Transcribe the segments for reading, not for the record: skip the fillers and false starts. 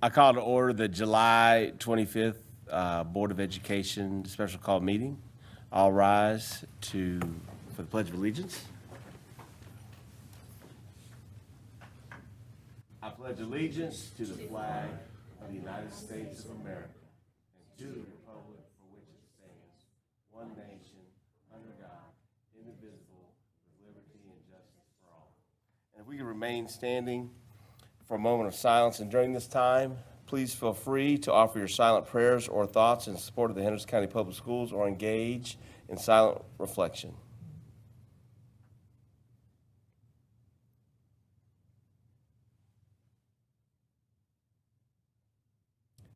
I call to order the July 25th Board of Education special call meeting. All rise for the Pledge of Allegiance. I pledge allegiance to the flag of the United States of America and to the republic for which it stands, one nation, under God, indivisible, with liberty and justice for all. And if we could remain standing for a moment of silence, and during this time, please feel free to offer your silent prayers or thoughts in support of the Henderson County Public Schools or engage in silent reflection.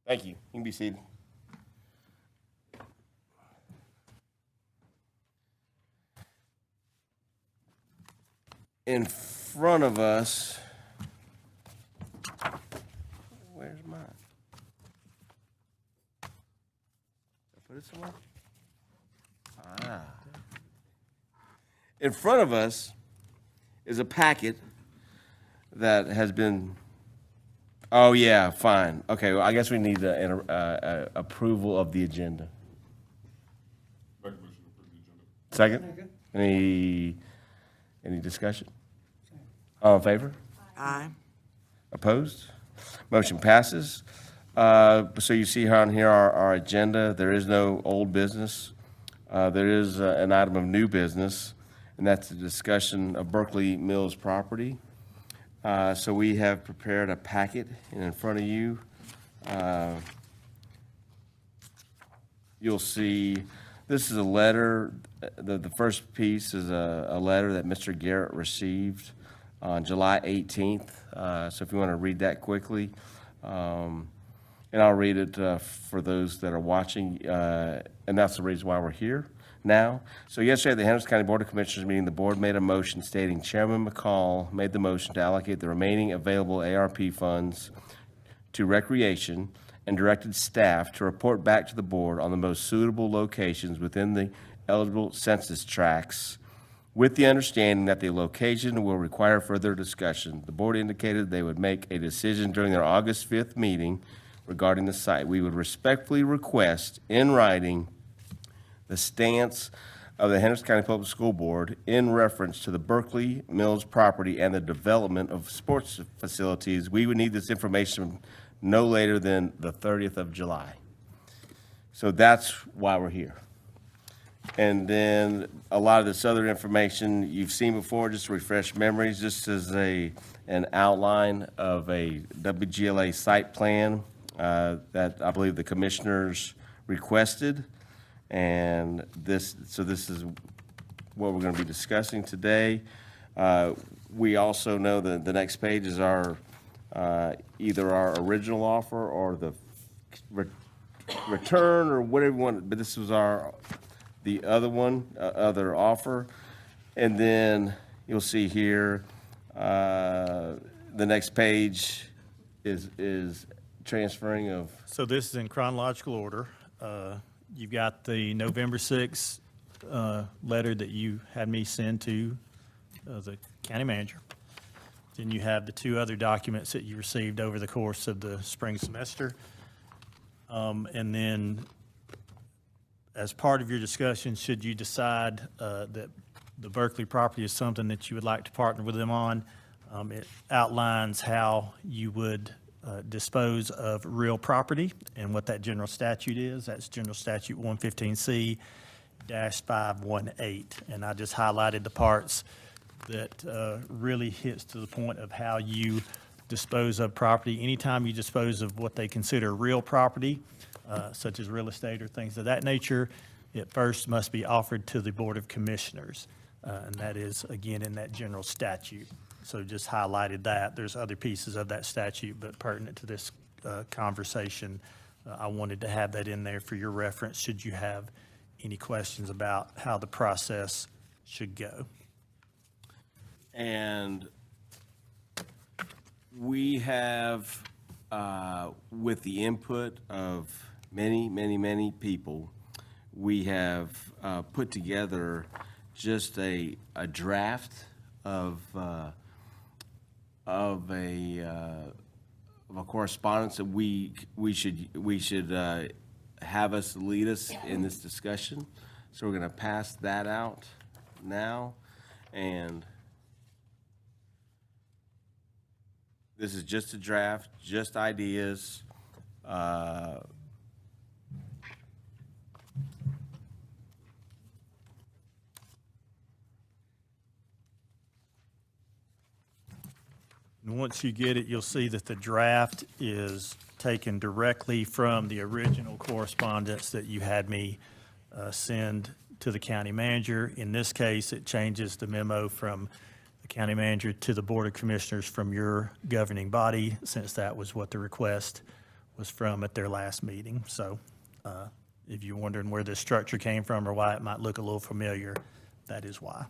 Thank you. You can be seated. In front of us, where's mine? Did I put it somewhere? In front of us is a packet that has been. Oh yeah, fine. Okay, well, I guess we need an approval of the agenda. Make a motion to approve the agenda. Second. Any discussion? All in favor? Aye. Opposed? Motion passes. So you see on here our agenda. There is no old business. There is an item of new business, and that's the discussion of Berkeley Mills property. So we have prepared a packet, and in front of you, you'll see this is a letter. The first piece is a letter that Mr. Garrett received on July 18th. So if you want to read that quickly, and I'll read it for those that are watching, and that's the reason why we're here now. So yesterday at the Henderson County Board of Commissioners meeting, the board made a motion stating Chairman McCall made the motion to allocate the remaining available ARP funds to recreation and directed staff to report back to the board on the most suitable locations within the eligible census tracts, with the understanding that the location will require further discussion. The board indicated they would make a decision during their August 5th meeting regarding the site. We would respectfully request in writing the stance of the Henderson County Public School Board in reference to the Berkeley Mills property and the development of sports facilities. We would need this information no later than the 30th of July. So that's why we're here. And then a lot of this other information you've seen before, just to refresh memories, just as an outline of a WGLA site plan that I believe the commissioners requested. And this is what we're going to be discussing today. We also know that the next page is our either our original offer or the return or whatever you want, but this was the other one, other offer. And then you'll see here, the next page is transferring of. So this is in chronological order. You've got the November 6th letter that you had me send to the county manager. Then you have the two other documents that you received over the course of the spring semester. And then as part of your discussion, should you decide that the Berkeley property is something that you would like to partner with them on, it outlines how you would dispose of real property and what that general statute is. That's General Statute 115C-518. And I just highlighted the parts that really hits to the point of how you dispose of property. Anytime you dispose of what they consider real property, such as real estate or things of that nature, it first must be offered to the Board of Commissioners. And that is, again, in that general statute. So just highlighted that. There's other pieces of that statute, but pertinent to this conversation, I wanted to have that in there for your reference, should you have any questions about how the process should go. And we have, with the input of many people, we have put together just a draft of a a correspondence that we should have us lead us in this discussion. So we're gonna pass that out now, and this is just a draft, just ideas. And once you get it, you'll see that the draft is taken directly from the original correspondence that you had me send to the county manager. In this case, it changes the memo from the county manager to the Board of Commissioners from your governing body, since that was what the request was from at their last meeting. So if you're wondering where this structure came from or why it might look a little familiar, that is why.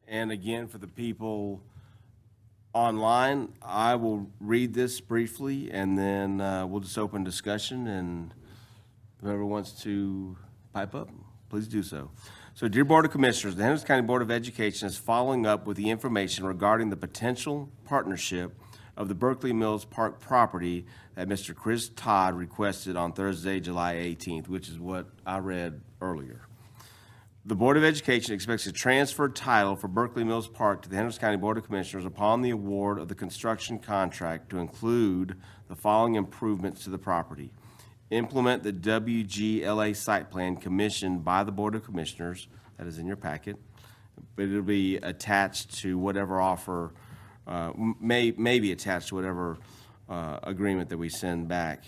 And again, for the people online, I will read this briefly, and then we'll just open discussion, and whoever wants to pipe up, please do so. So, dear Board of Commissioners, the Henderson County Board of Education is following up with the information regarding the potential partnership of the Berkeley Mills Park property that Mr. Chris Todd requested on Thursday, July 18th, which is what I read earlier. The Board of Education expects to transfer title for Berkeley Mills Park to the Henderson County Board of Commissioners upon the award of the construction contract to include the following improvements to the property. Implement the WGLA site plan commissioned by the Board of Commissioners, that is in your packet, but it'll be attached to whatever offer, may be attached to whatever agreement that we send back.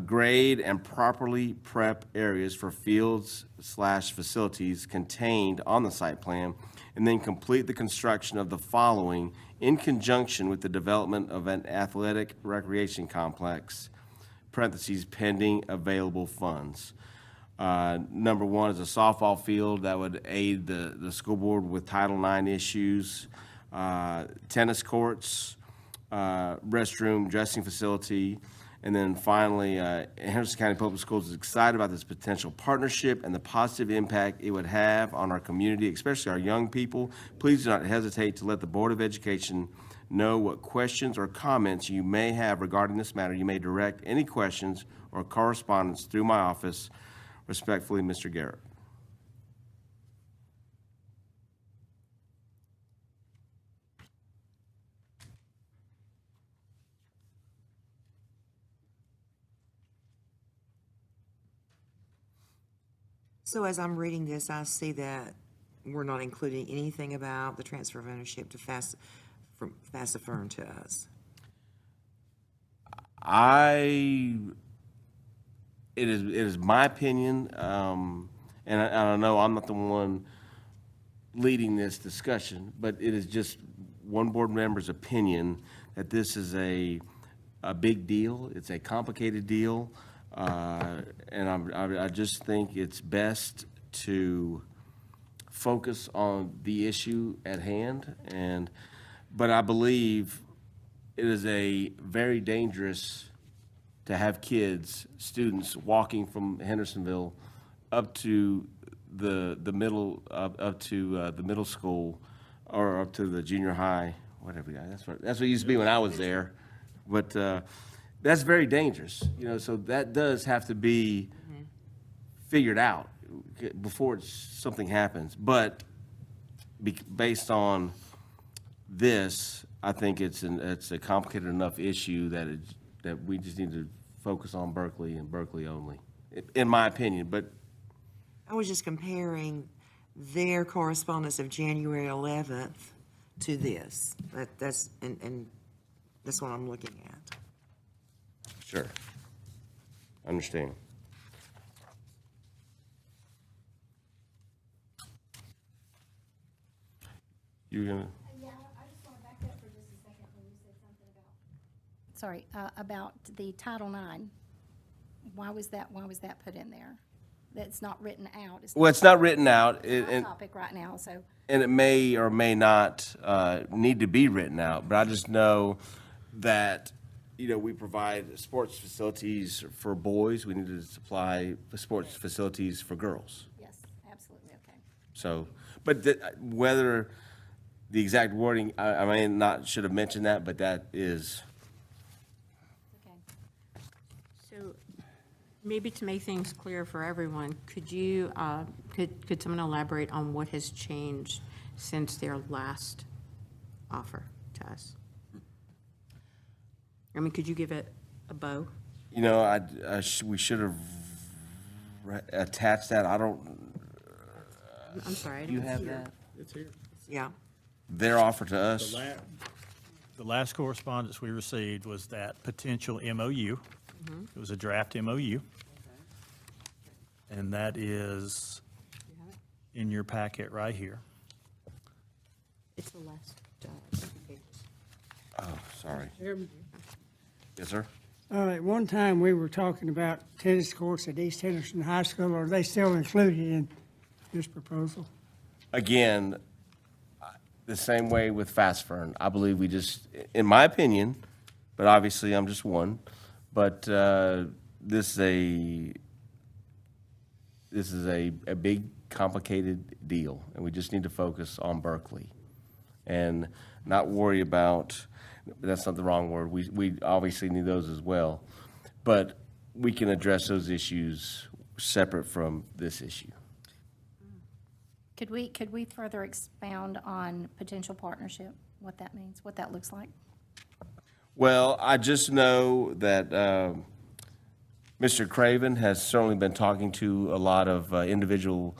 Grade and properly prep areas for fields/facilities contained on the site plan, and then complete the construction of the following in conjunction with the development of an athletic recreation complex, parentheses, pending available funds. Number one is a softball field that would aid the school board with Title IX issues, tennis courts, restroom, dressing facility. And then finally, Henderson County Public Schools is excited about this potential partnership and the positive impact it would have on our community, especially our young people. Please do not hesitate to let the Board of Education know what questions or comments you may have regarding this matter. You may direct any questions or correspondence through my office. Respectfully, Mr. Garrett. So as I'm reading this, I see that we're not including anything about the transfer of ownership to from Fassifern to us. It is my opinion, and I know I'm not the one leading this discussion, but it is just one board member's opinion that this is a big deal. It's a complicated deal. And I just think it's best to focus on the issue at hand. But I believe it is a very dangerous to have students walking from Hendersonville up to the middle school, or up to the junior high, whatever. That's what it used to be when I was there. But that's very dangerous, so that does have to be figured out before something happens. But based on this, I think it's a complicated enough issue that we just need to focus on Berkeley and Berkeley only, in my opinion. But I was just comparing their correspondence of January 11th to this. That's what I'm looking at. sure, understand. You're gonna. Yeah, I just want to back up for just a second when you said something about the Title IX. Why was that put in there? That's not written out. Well, it's not written out, It's and not a topic right now, so. and it may or may not need to be written out, but I just know that, we provide sports facilities for boys. We need to supply sports facilities for girls. Yes, absolutely, okay. So, but whether the exact wording, I may not should have mentioned that, but that is Maybe to make things clear for everyone, could you, could someone elaborate on what has changed since their last offer to us? I mean, could you give it a bow? You know, we should have attached that. I don't, I'm sorry. I you didn't have see it. that? It's here. Yeah, Their offer to us? The last correspondence we received was that potential MOU. It was a draft MOU. And that is in your packet right here. It's the last, 20 pages. Oh, sorry. Chairman, Yes, sir? at one time, we were talking about tennis courts at East Henderson High School. Are they still included in this proposal? Again, the same way with Fast Fern. I believe we just, in my opinion, but obviously I'm just one, but this is a big, complicated deal, and we just need to focus on Berkeley and not worry about, that's not the wrong word, we obviously need those as well, but we can address those issues separate from this issue. Could we further expound on potential partnership, what that means, what that looks like? Well, I just know that Mr. Craven has certainly been talking to a lot of individual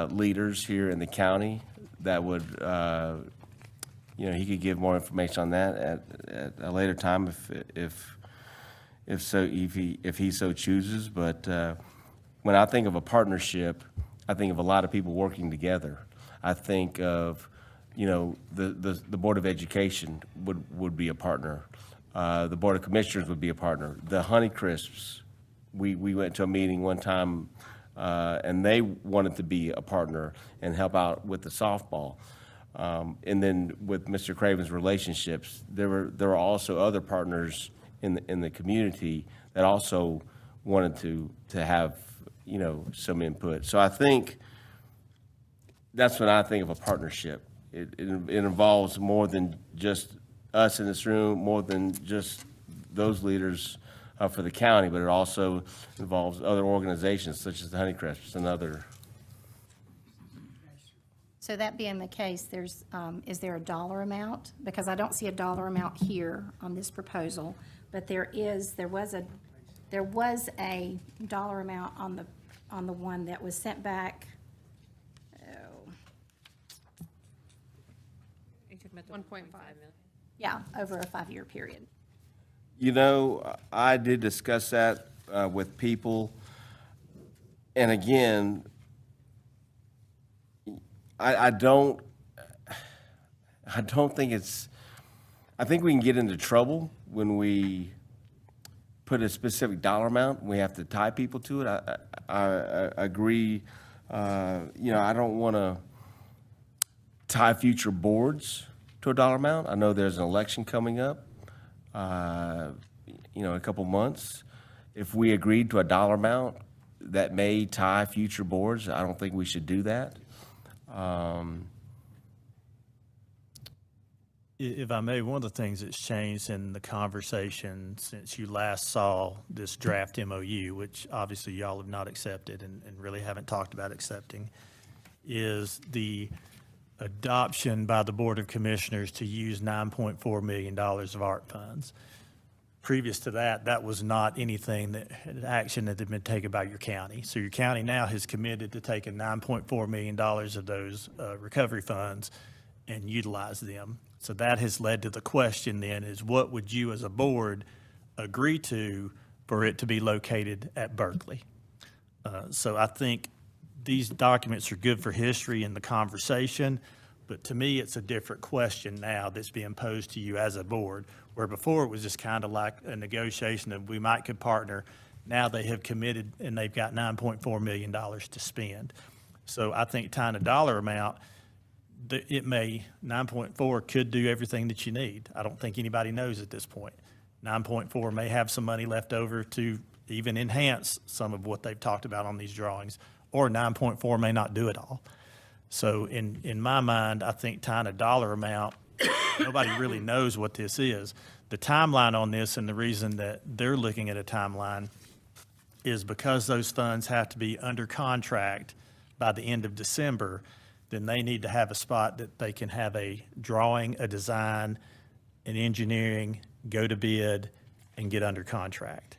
leaders here in the county that would, he could give more information on that at a later time if he so chooses. But when I think of a partnership, I think of a lot of people working together. I think of, the Board of Education would be a partner. The Board of Commissioners would be a partner. The Honeycrisps, we went to a meeting one time, and they wanted to be a partner and help out with the softball. And then with Mr. Craven's relationships, there were also other partners in the community that also wanted to have, some input. So I think that's when I think of a partnership. It involves more than just us in this room, more than just those leaders for the county, but it also involves other organizations such as the Honeycrisps and other. So that being the case, is there a dollar amount? Because I don't see a dollar amount here on this proposal, but there was a dollar amount on the one that was sent back. Yeah, over a 5-year period. I did discuss that with people, and again, I don't think I think we can get into trouble when we put a specific dollar amount. We have to tie people to it. I agree. I don't want to tie future boards to a dollar amount. I know there's an election coming up, in a couple months. If we agreed to a dollar amount that may tie future boards, I don't think we should do that. If I may, one of the things that's changed in the conversation since you last saw this draft MOU, which obviously y'all have not accepted and really haven't talked about accepting, is the adoption by the Board of Commissioners to use $9.4 million of ARP funds. Previous to that, that was not anything action that had been taken by your county. So your county now has committed to taking $9.4 million of those recovery funds and utilize them. So that has led to the question then is what would you as a board agree to for it to be located at Berkeley? So I think these documents are good for history and the conversation, but to me, it's a different question now that's being posed to you as a board, where before it was just kind of like a negotiation of we might could partner. Now they have committed and they've got $9.4 million to spend. So I think tying a dollar amount, 9.4 could do everything that you need. I don't think anybody knows at this point. 9.4 may have some money left over to even enhance some of what they've talked about on these drawings, or 9.4 may not do it all. So in my mind, I think tying a dollar amount, nobody really knows what this is. The timeline on this and the reason that they're looking at a timeline is because those funds have to be under contract by the end of December, then they need to have a spot that they can have a drawing, a design, an engineering, go to bid, and get under contract.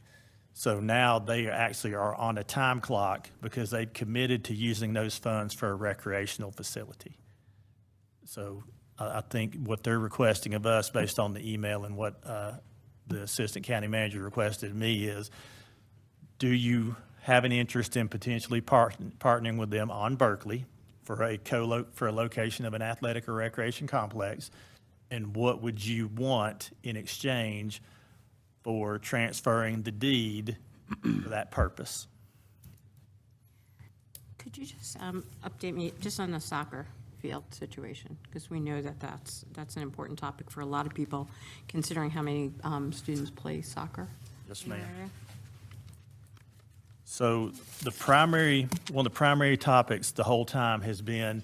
So now they actually are on a time clock because they've committed to using those funds for a recreational facility. So I think what they're requesting of us, based on the email and what the Assistant County Manager requested of me, is, do you have any interest in potentially partnering with them on Berkeley for a location of an athletic or recreation complex? And what would you want in exchange for transferring the deed for that purpose? Could you just update me just on the soccer field situation? Because we know that that's an important topic for a lot of people, considering how many students play soccer. Yes, in our ma'am. area. So one of the primary topics the whole time has been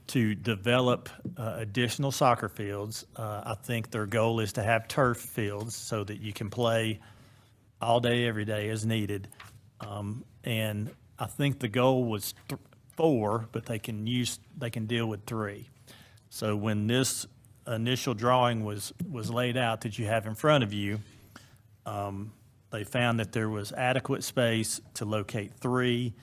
to develop additional soccer fields. I think their goal is to have turf fields so that you can play all day, every day as needed. And I think the goal was 4, but they can deal with 3. So when this initial drawing was laid out that you have in front of you, they found that there was adequate space to locate 3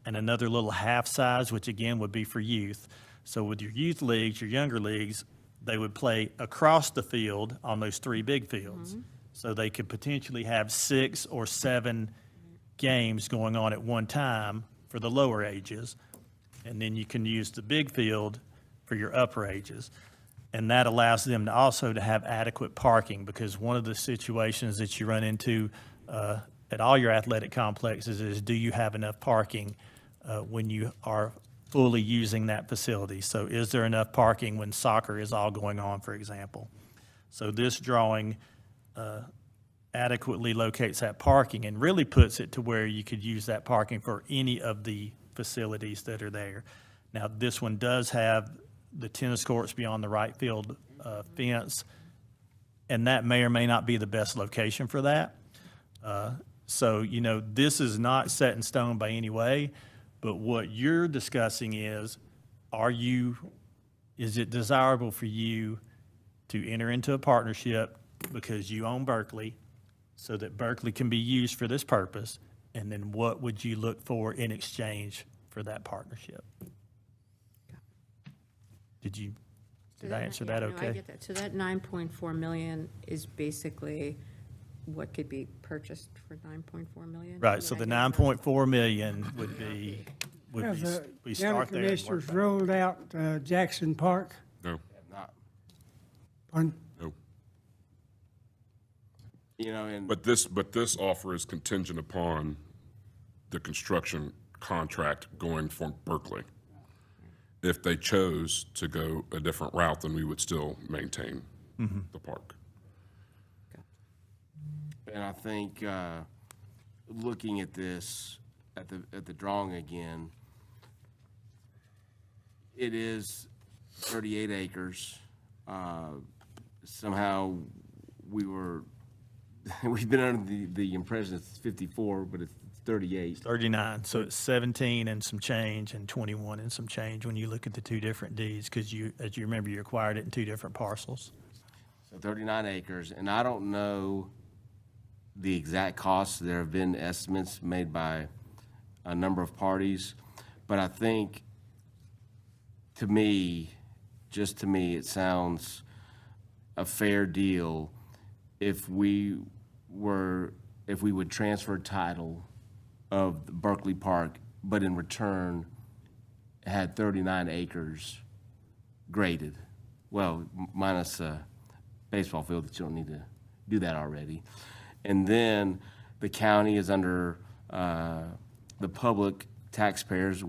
and another little half size, which again would be for youth. So with your youth leagues, your younger leagues, they would play across the field on those 3 big fields. So they could potentially have 6 or 7 games going on at one time for the lower ages. And then you can use the big field for your upper ages. And that allows them to also to have adequate parking, because one of the situations that you run into at all your athletic complexes is, do you have enough parking when you are fully using that facility? So is there enough parking when soccer is all going on, for example? So this drawing adequately locates that parking and really puts it to where you could use that parking for any of the facilities that are there. Now, this one does have the tennis courts beyond the right field fence, and that may or may not be the best location for that. So, this is not set in stone by any way, but what you're discussing is it desirable for you to enter into a partnership because you own Berkeley, so that Berkeley can be used for this purpose? And then what would you look for in exchange for that partnership? Did I answer that Yeah, no, I okay? get that. So that 9.4 million is basically what could be purchased for 9.4 million? Right, so the 9.4 million would be, Have the we county start there and work commissioners back. rolled out Jackson Park? No, Pardon? no. And But this offer is contingent upon the construction contract going from Berkeley. If they chose to go a different route, then we would still maintain the park. And I think, looking at this, at the drawing again, it is 38 acres. Somehow, we've been under the impression it's 54, but it's 38. 39, so it's 17 and some change and 21 and some change when you look at the 2 different deeds, because as you remember, you acquired it in 2 different parcels. So 39 acres, and I don't know the exact costs. There have been estimates made by a number of parties, but I think, just to me, it sounds a fair deal if we would transfer title of the Berkeley Park, but in return had 39 acres graded. Well, minus a baseball field that you don't need to do that already. And then the county is under, the public taxpayers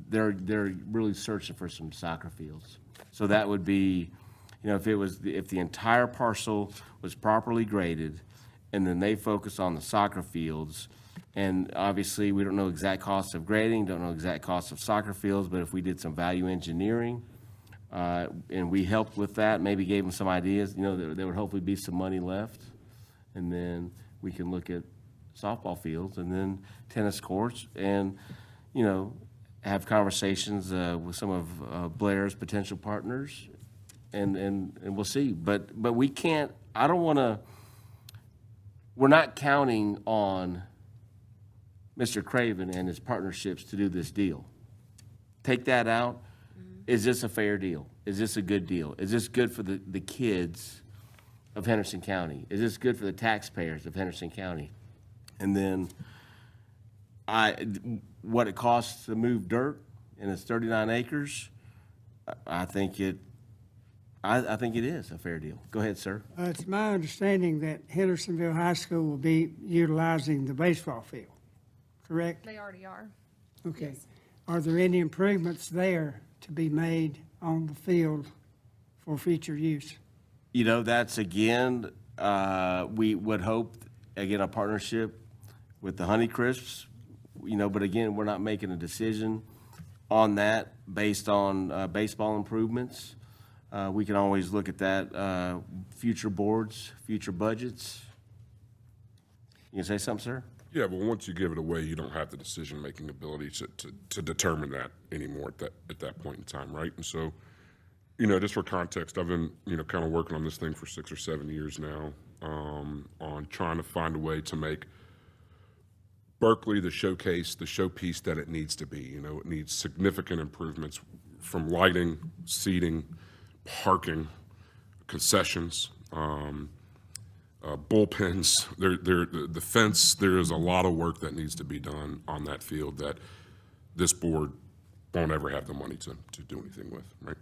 they're really searching for some soccer fields. So that would be, if the entire parcel was properly graded, and then they focus on the soccer fields, and obviously, we don't know exact costs of grading, don't know exact costs of soccer fields, but if we did some value engineering, and we helped with that, maybe gave them some ideas, there would hopefully be some money left, and then we can look at softball fields and then tennis courts and, you know, have conversations with some of Blair's potential partners and we'll see. But we can't, I don't want to, we're not counting on Mr. Craven and his partnerships to do this deal. Take that out. Is this a fair deal? Is this a good deal? Is this good for the kids of Henderson County? Is this good for the taxpayers of Henderson County? And then what it costs to move dirt, and it's 39 acres, I think it is a fair deal. Go ahead, sir. It's my understanding that Hendersonville High School will be utilizing the baseball field, correct? They already are. Okay. Are there any improvements there to be made on the field for future use? You know, that's again, we would hope, again, a partnership with the Honeycrisps, you know, but again, we're not making a decision on that based on baseball improvements. We can always look at that, future boards, future budgets. You can say something, sir? Yeah, but once you give it away, you don't have the decision-making ability to determine that anymore at that point in time, right? And so, you know, just for context, I've been, you know, kind of working on this thing for 6 or 7 years now, on trying to find a way to make Berkeley the showpiece that it needs to be. You know, it needs significant improvements from lighting, seating, parking, concessions, bullpens, the fence. There is a lot of work that needs to be done on that field that this board won't ever have the money to do anything with, right?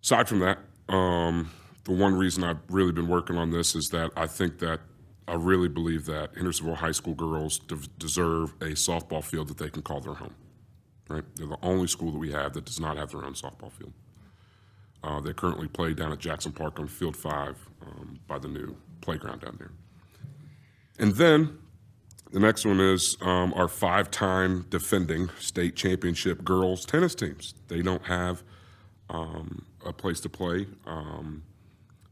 Aside from that, the one reason I've really been working on this is that I really believe that Hendersonville High School girls deserve a softball field that they can call their home, right? They're the only school that we have that does not have their own softball field. They currently play down at Jackson Park on Field 5 by the new playground down there. And then the next one is our 5-time defending state championship girls tennis teams. They don't have a place to play.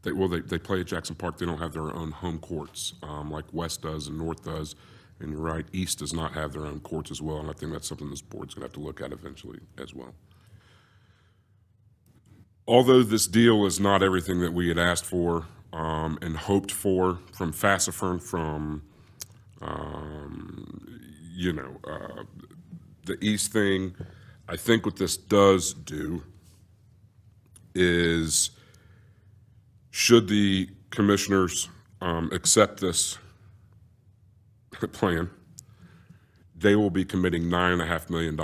They play at Jackson Park. They don't have their own home courts like West does and North does. And you're right, East does not have their own courts as well. And I think that's something this board's going to have to look at eventually as well. Although this deal is not everything that we had asked for and hoped for from Fassifern, from the East thing, I think what this does do is, should the commissioners accept this plan, they will be committing $9.5 million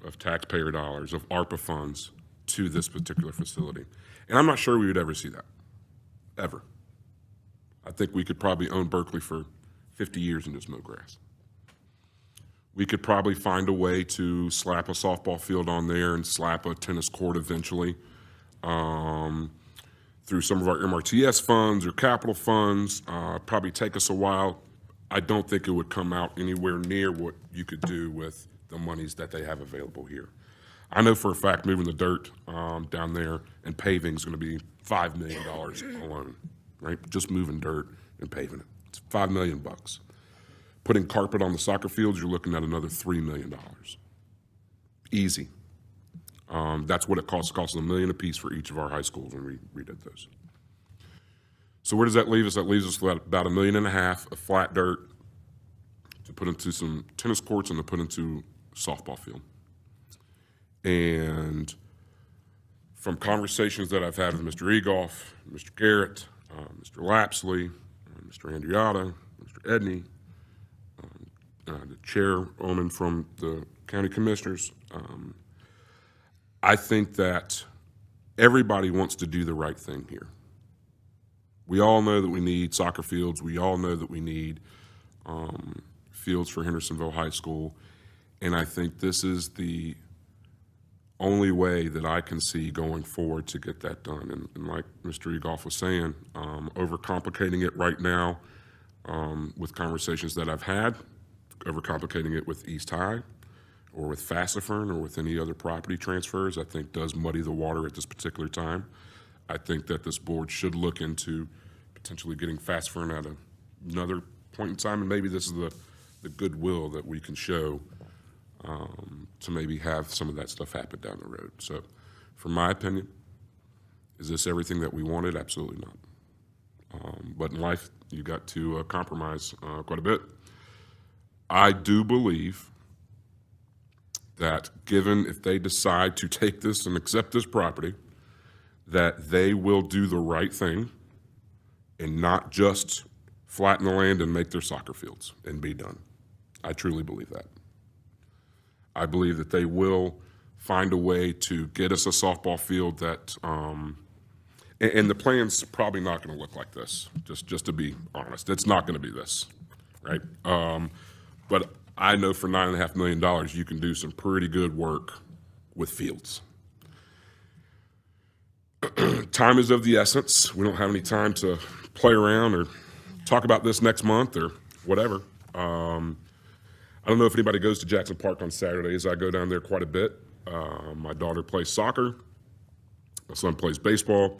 of taxpayer dollars, of ARPA funds, to this particular facility. And I'm not sure we would ever see that, ever. I think we could probably own Berkeley for 50 years and just mow grass. We could probably find a way to slap a softball field on there and slap a tennis court eventually through some of our MRTS funds or capital funds. Probably take us a while. I don't think it would come out anywhere near what you could do with the monies that they have available here. I know for a fact moving the dirt down there and paving is going to be $5 million alone, right? Just moving dirt and paving it. It's $5 million. Putting carpet on the soccer fields, you're looking at another $3 million. Easy. That's what it costs. It costs $1 million apiece for each of our high schools when we redid those. So where does that leave us? That leaves us with about $1.5 million of flat dirt to put into some tennis courts and to put into a softball field. And from conversations that I've had with Mr. Egoff, Mr. Garrett, Mr. Lapsley, Mr. Andriotta, Mr. Edney, the chairwoman from the county commissioners, I think that everybody wants to do the right thing here. We all know that we need soccer fields. We all know that we need fields for Hendersonville High School. And I think this is the only way that I can see going forward to get that done. And like Mr. Egoff was saying, overcomplicating it right now with conversations that I've had, overcomplicating it with East High or with Fassifern or with any other property transfers, I think does muddy the water at this particular time. I think that this board should look into potentially getting Fassifern out of another point in time, and maybe this is the goodwill that we can show to maybe have some of that stuff happen down the road. So, from my opinion, is this everything that we wanted? Absolutely not. But in life, you got to compromise quite a bit. I do believe that given if they decide to take this and accept this property, that they will do the right thing and not just flatten the land and make their soccer fields and be done. I truly believe that. I believe that they will find a way to get us a softball field that, and the plan's probably not going to look like this, just to be honest. It's not going to be this, right? But I know for $9.5 million, you can do some pretty good work with fields. Time is of the essence. We don't have any time to play around or talk about this next month or whatever. I don't know if anybody goes to Jackson Park on Saturdays. I go down there quite a bit. My daughter plays soccer. My son plays baseball.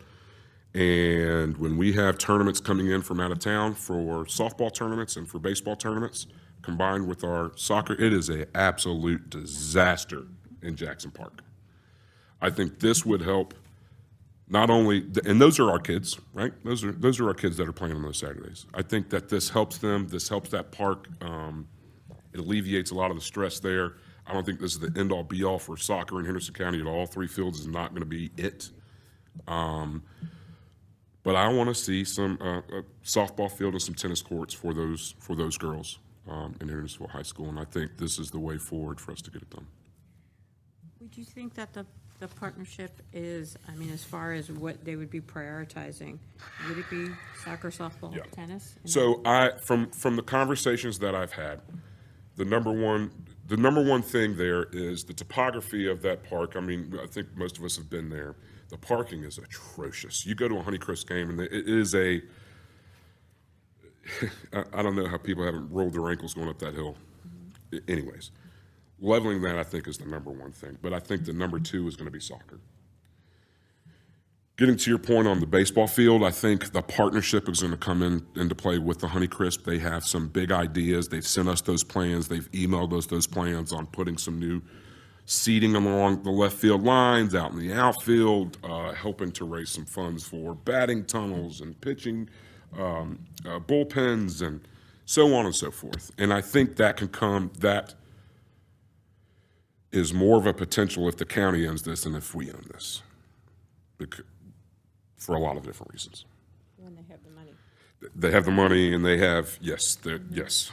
And when we have tournaments coming in from out of town for softball tournaments and for baseball tournaments, combined with our soccer, it is an absolute disaster in Jackson Park. I think this would help not only, and those are our kids, right? Those are our kids that are playing on those Saturdays. I think that this helps them. This helps that park. It alleviates a lot of the stress there. I don't think this is the end-all, be-all for soccer in Henderson County. At all 3 fields is not going to be it. But I want to see some a softball field and some tennis courts for those girls in Hendersonville High School, and I think this is the way forward for us to get it done. Would you think that the partnership is, I mean, as far as what they would be prioritizing, would it be soccer, softball, Yeah. tennis? So from the conversations that I've had, the number one thing there is the topography of that park. I mean, I think most of us have been there. The parking is atrocious. You go to a Honeycrisp game, and it is I don't know how people haven't rolled their ankles going up that hill. Anyways, leveling that, I think, is the number one thing. But I think the number two is going to be soccer. Getting to your point on the baseball field, I think the partnership is going to come into play with the Honeycrisp. They have some big ideas. They've sent us those plans. They've emailed us those plans on putting some new seating along the left field lines, out in the outfield, helping to raise some funds for batting tunnels and pitching bullpens and so on and so forth. And I think that is more of a potential if the county owns this than if we own this. For a lot of different reasons. When they have the money. They have the money, and they have, yes. This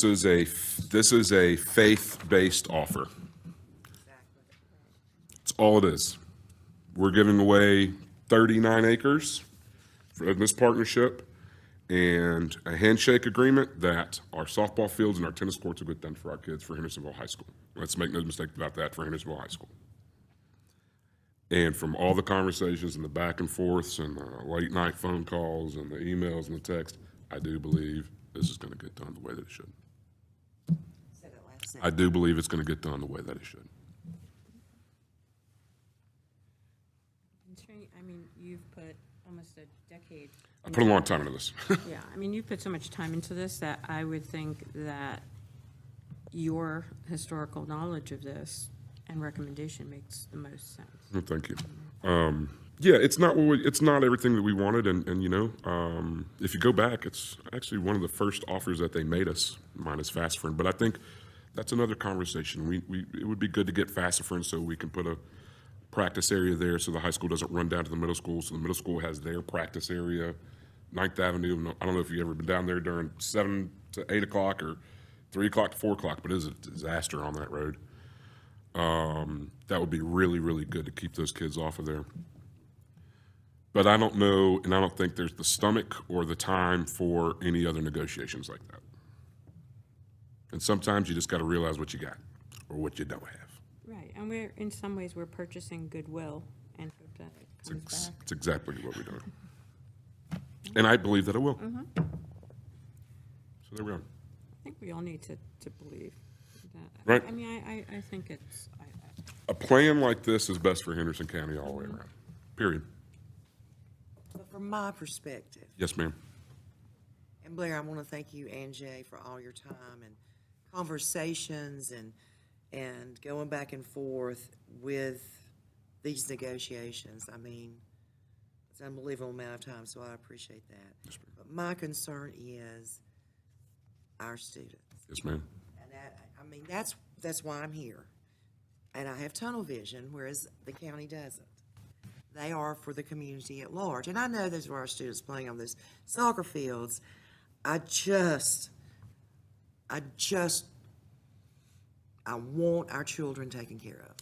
is a faith-based offer. It's all it is. We're giving away 39 acres for this partnership and a handshake agreement that our softball fields and our tennis courts will get done for our kids for Hendersonville High School. Let's make no mistake about that, for Hendersonville High School. And from all the conversations and the back and forths and the late night phone calls and the emails and the text, I do believe this is going to get done the way that it should. Said it last I do believe it's going to get done the way that it should. I mean, you've put almost a decade. I put a long time into this. Yeah, I mean, you've put so much time into this that I would think that your historical knowledge of this and recommendation makes the most sense. Well, thank you. Yeah, it's not everything that we wanted, and if you go back, it's actually one of the first offers that they made us, minus Fassifern. But I think that's another conversation. It would be good to get Fassifern so we can put a practice area there, so the high school doesn't run down to the middle school. So the middle school has their practice area, 9th Avenue. I don't know if you've ever been down there during 7 to 8 o'clock or 3 o'clock to 4 o'clock, but it is a disaster on that road. That would be really, really good to keep those kids off of there. But I don't know, and I don't think there's the stomach or the time for any other negotiations like that. And sometimes you just got to realize what you got or what you don't have. Right, and in some ways, we're purchasing goodwill and hope that it comes back. It's exactly what we're doing. And I believe that it will. So there we are. I think we all need to believe that. Right. I mean, I think it's, A plan like this is best for Henderson County all the way around, period. From my perspective, Yes, ma'am. and Blair, I want to thank you and Jay for all your time and conversations and going back and forth with these negotiations. I mean, it's an unbelievable amount of time, so I appreciate that. But my concern is our students. Yes, ma'am. And that, I mean, that's why I'm here. And I have tunnel vision, whereas the county doesn't. They are for the community at large. And I know those are our students playing on those soccer fields. I want our children taken care of.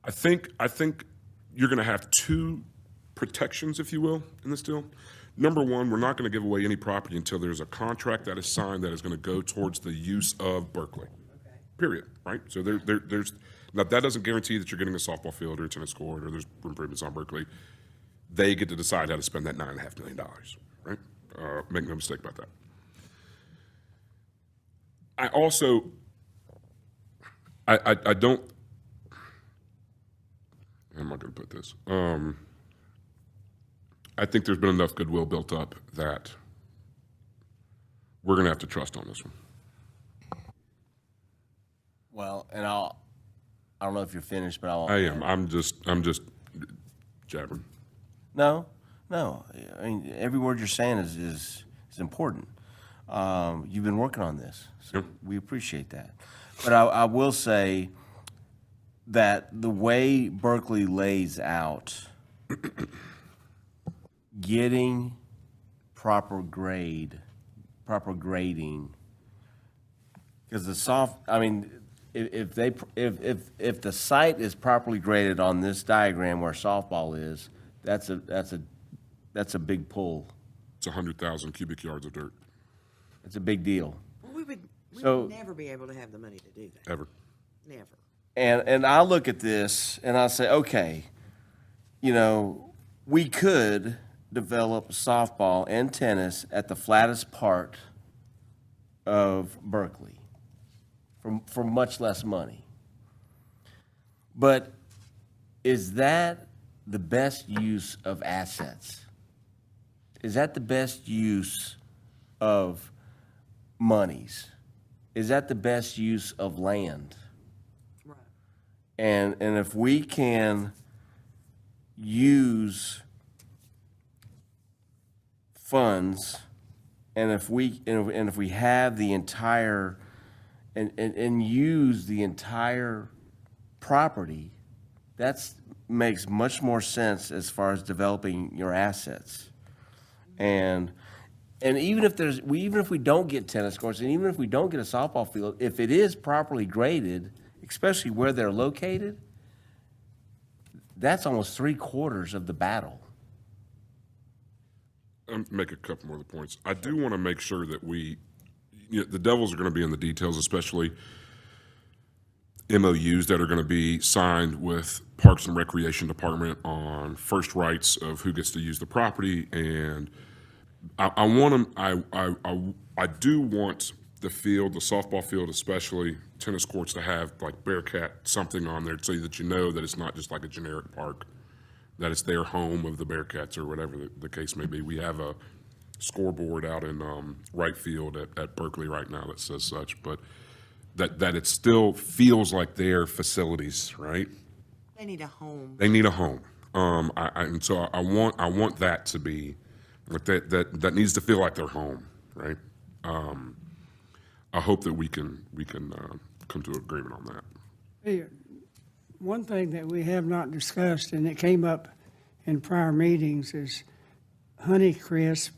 I think you're going to have two protections, if you will, in this deal. Number one, we're not going to give away any property until there's a contract that is signed that is going to go towards the use of Berkeley. Period. Right. So there's now that doesn't guarantee that you're getting a softball field or a tennis court or there's improvements on Berkeley. They get to decide how to spend that $9.5 million. Right. Make no mistake about that. I also, I don't. How am I going to put this? I think there's been enough goodwill built up that we're going to have to trust on this one. Well, and I don't know if you're finished, but I'll. I am. I'm just jabbering. No. I mean, every word you're saying is important. You've been working on this, so Yep. we appreciate that. But I will say that the way Berkeley lays out getting proper grading, because if the site is properly graded on this diagram where softball is, that's a big pull. It's 100,000 cubic yards of dirt, It's a big deal. Well, we would So- never be able to have the money to do that. ever. Never. And I look at this and I say, okay, we could develop softball and tennis at the flattest part of Berkeley for much less money. But is that the best use of assets? Is that the best use of monies? Is that the best use of land? Right. And if we can use funds, and if we have the entire and use the entire property, that's makes much more sense as far as developing your assets. And even if we don't get tennis courts, and even if we don't get a softball field, if it is properly graded, especially where they're located, that's almost 3/4 of the battle. Make a couple more of the points. I do want to make sure that the devils are going to be in the details, especially MOUs that are going to be signed with Parks and Recreation Department on first rights of who gets to use the property. And I do want the field, the softball field especially, tennis courts to have like Bearcat something on there so that that it's not just like a generic park, that it's their home of the Bearcats or whatever the case may be. We have a scoreboard out in right field at Berkeley right now that says such, but that it still feels like their facilities, right? They need a home. They need a home. And so I want that to be like that needs to feel like their home, right? I hope that we can come to an agreement on that. Hey, one thing that we have not discussed, and it came up in prior meetings, is Honeycrisp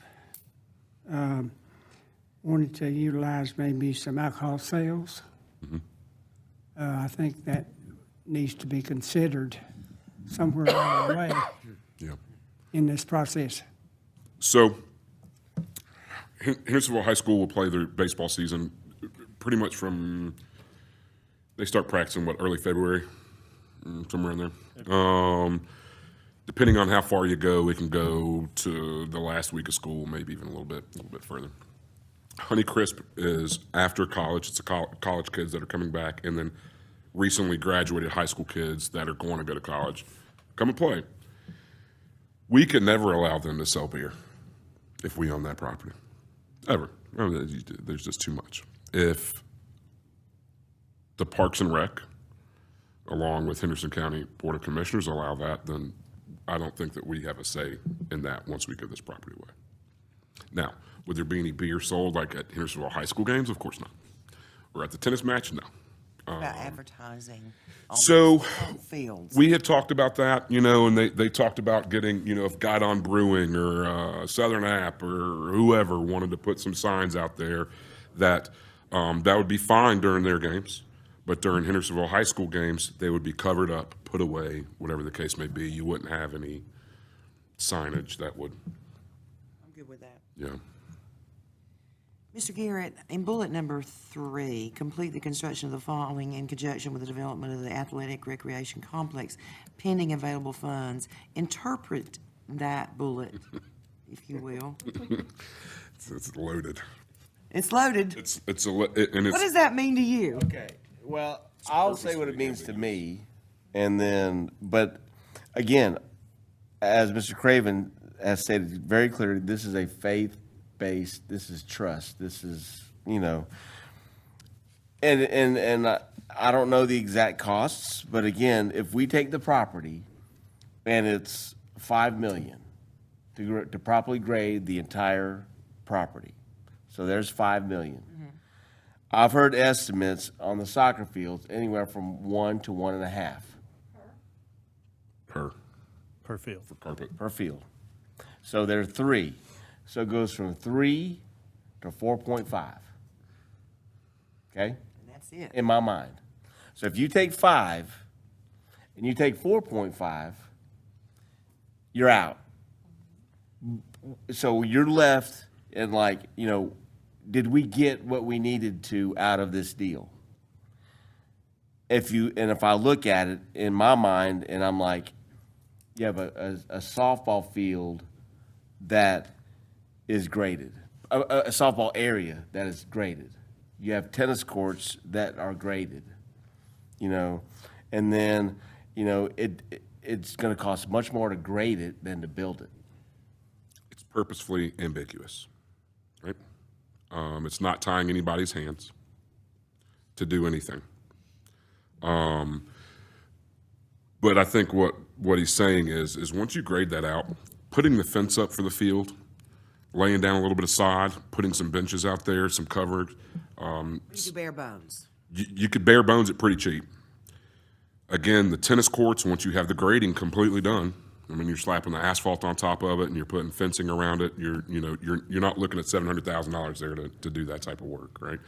wanted to utilize maybe some alcohol sales. I think that needs to be considered somewhere along the way Yeah. in this process. So, Hendersonville High School will play their baseball season pretty much from, they start practicing, early February? Somewhere in there. Depending on how far you go, it can go to the last week of school, maybe even a little bit further. Honeycrisp is after college. It's college kids that are coming back, and then recently graduated high school kids that are going to go to college come and play. We could never allow them to sell beer. if we own that property, ever. I mean, there's just too much. If the Parks and Rec, along with Henderson County Board of Commissioners, allow that, then I don't think that we have a say in that once we give this property away. Now, would there be any beer sold like at Hendersonville High School games? Of course not. Or at the tennis match? No. About advertising on So home fields. we had talked about that, and they talked about getting, if Guidon Brewing or Southern App or whoever wanted to put some signs out there that that would be fine during their games, but during Hendersonville High School games, they would be covered up, put away, whatever the case may be. You wouldn't have any signage that would, I'm good with that. yeah. Mr. Garrett, in bullet number 3, complete the construction of the following in conjunction with the development of the athletic recreation complex pending available funds. Interpret that bullet, if you will. It's loaded. It's loaded. And What does that mean to you? Okay, well, I'll say what it means to me, and then, but again, as Mr. Craven has stated very clearly, this is a faith-based, this is trust, this is, and I don't know the exact costs, but again, if we take the property and it's $5 million to properly grade the entire property, so there's $5 million. I've heard estimates on the soccer fields anywhere from 1 to 1.5 Per field. carpet. per field. So there are 3. So it goes from 3 to 4.5. Okay? And that's it. In my mind. So if you take 5 and you take 4.5, you're out. So you're left and did we get what we needed to out of this deal? If I look at it in my mind and I'm like, you have a softball field that is graded, a softball area that is graded. You have tennis courts that are graded, and then, it's gonna cost much more to grade it than to build it. It's purposefully ambiguous, right? It's not tying anybody's hands to do anything. But I think what he's saying is once you grade that out, putting the fence up for the field, laying down a little bit of sod, putting some benches out there, some covered, You do bare bones. you could bare bones it pretty cheap. Again, the tennis courts, once you have the grading completely done, I mean, you're slapping the asphalt on top of it and you're putting fencing around it. You're not looking at $700,000 there to do that type of work, right?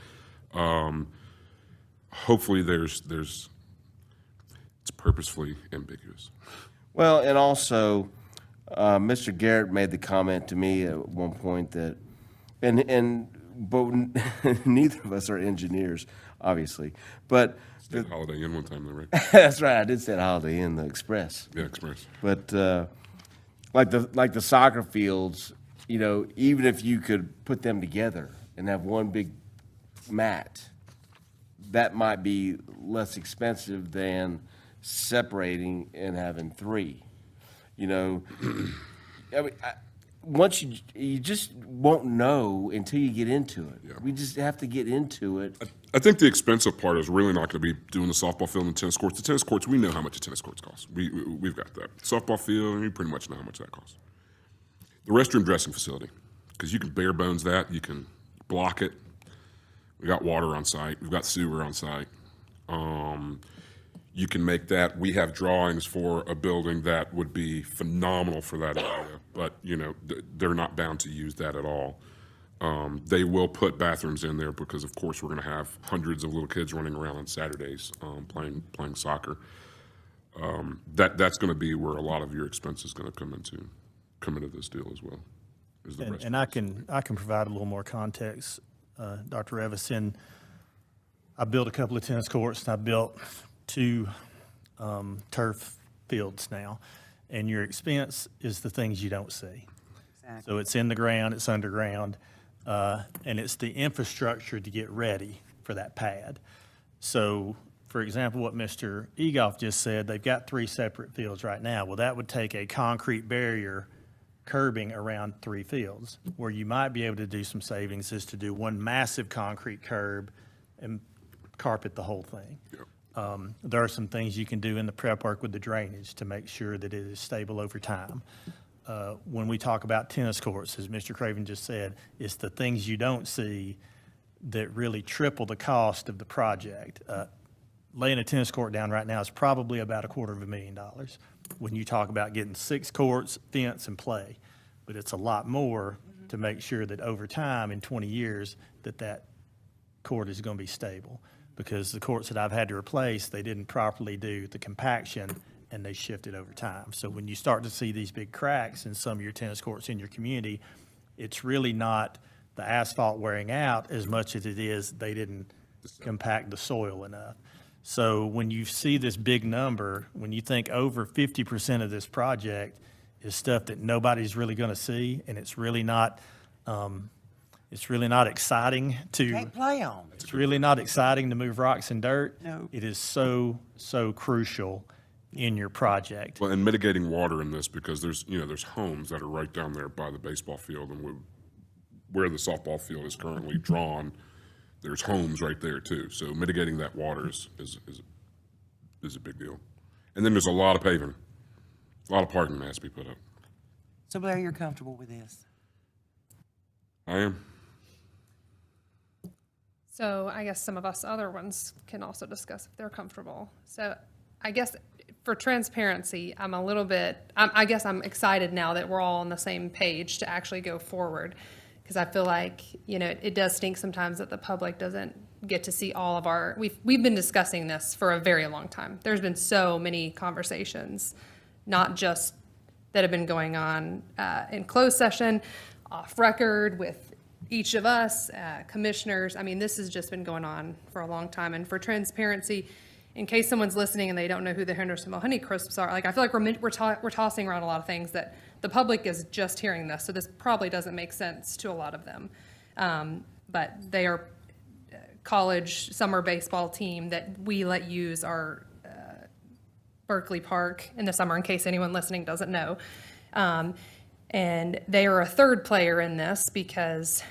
Hopefully it's purposefully ambiguous. Well, and also, Mr. Garrett made the comment to me at one point that, but neither of us are engineers, obviously, but Did Holiday Inn one time though, right? that's right. I did say Holiday Inn, the Express. Yeah, Express. But like the soccer fields, even if you could put them together and have one big mat, that might be less expensive than separating and having 3. I mean, once you just won't know until you get into it. Yeah. We just have to get into it. I think the expensive part is really not going to be doing the softball field and tennis courts. The tennis courts, we know how much a tennis courts cost. We've got that. Softball field, we pretty much know how much that costs. The restroom dressing facility, because you can bare bones that, you can block it. We got water on site. We've got sewer on site. You can make that. We have drawings for a building that would be phenomenal for that area, but they're not bound to use that at all. They will put bathrooms in there because, of course, we're going to have hundreds of little kids running around on Saturdays playing soccer. That's going to be where a lot of your expense is going to come into this deal as well. Is the And I can provide a little more context, Dr. Revis. I built a couple of tennis courts, and I built 2 turf fields now. And your expense is the things you don't see. Exactly. So it's in the ground, it's underground, and it's the infrastructure to get ready for that pad. So, for example, what Mr. Egoff just said, they've got 3 separate fields right now. Well, that would take a concrete barrier curbing around 3 fields. Where you might be able to do some savings is to do one massive concrete curb and carpet the whole thing. There are some things you can do in the prep work with the drainage to make sure that it is stable over time. When we talk about tennis courts, as Mr. Craven just said, it's the things you don't see that really triple the cost of the project. Laying a tennis court down right now is probably about $250,000 when you talk about getting 6 courts, fence, and play. But it's a lot more to make sure that over time, in 20 years, that court is going to be stable. Because the courts that I've had to replace, they didn't properly do the compaction, and they shifted over time. So when you start to see these big cracks in some of your tennis courts in your community, it's really not the asphalt wearing out as much as it is they didn't compact the soil enough. So when you see this big number, when you think over 50% of this project is stuff that nobody's really going to see, and it's really not exciting to. Can't play on. It's really not exciting to move rocks and dirt. No. It is so crucial in your project. Well, and mitigating water in this, because there's homes that are right down there by the baseball field, and where the softball field is currently drawn, there's homes right there too. So mitigating that water is a big deal. And then there's a lot of paving, a lot of parking that has to be put up. So Blair, you're comfortable with this? I am. So I guess some of us other ones can also discuss if they're comfortable. So I guess for transparency, I guess I'm excited now that we're all on the same page to actually go forward. Because I feel like, it does stink sometimes that the public doesn't get to see all of we've been discussing this for a very long time. There's been so many conversations, not just that have been going on in closed session, off record with each of us, commissioners. I mean, this has just been going on for a long time. And for transparency, in case someone's listening and they don't know who the Hendersonville Honeycrisps are, I feel like we're tossing around a lot of things that the public is just hearing this, so this probably doesn't make sense to a lot of them. But they are a college summer baseball team that we let use our Berkeley Park in the summer, in case anyone listening doesn't know. And they are a third player in this because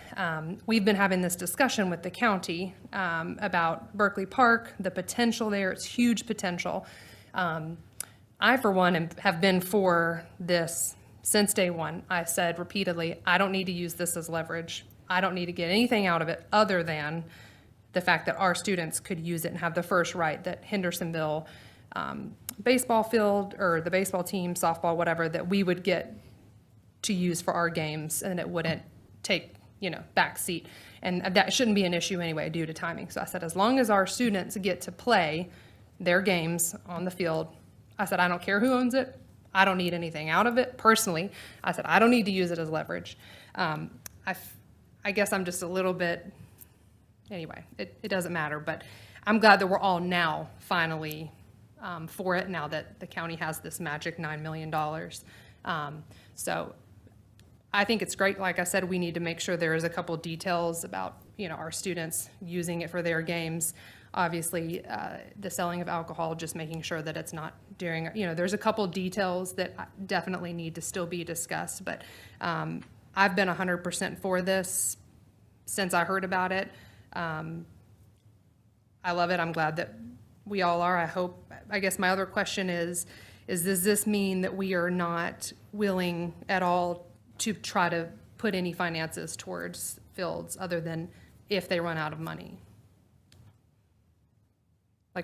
we've been having this discussion with the county about Berkeley Park, the potential there. It's huge potential. I, for one, have been for this since day one. I said repeatedly, I don't need to use this as leverage. I don't need to get anything out of it other than the fact that our students could use it and have the first right that Hendersonville baseball field or the baseball team, softball, whatever, that we would get to use for our games, and it wouldn't take, back seat. And that shouldn't be an issue anyway due to timing. So I said, as long as our students get to play their games on the field, I said, I don't care who owns it. I don't need anything out of it personally. I said, I don't need to use it as leverage. I guess I'm just a little bit, anyway, it doesn't matter, but I'm glad that we're all now finally for it, now that the county has this magic $9 million. So I think it's great. Like I said, we need to make sure there is a couple details about, our students using it for their games. Obviously, the selling of alcohol, just making sure that it's not during, there's a couple details that definitely need to still be discussed. But I've been 100% for this since I heard about it. I love it. I'm glad that we all are. I guess my other question is does this mean that we are not willing at all to try to put any finances towards fields other than if they run out of money?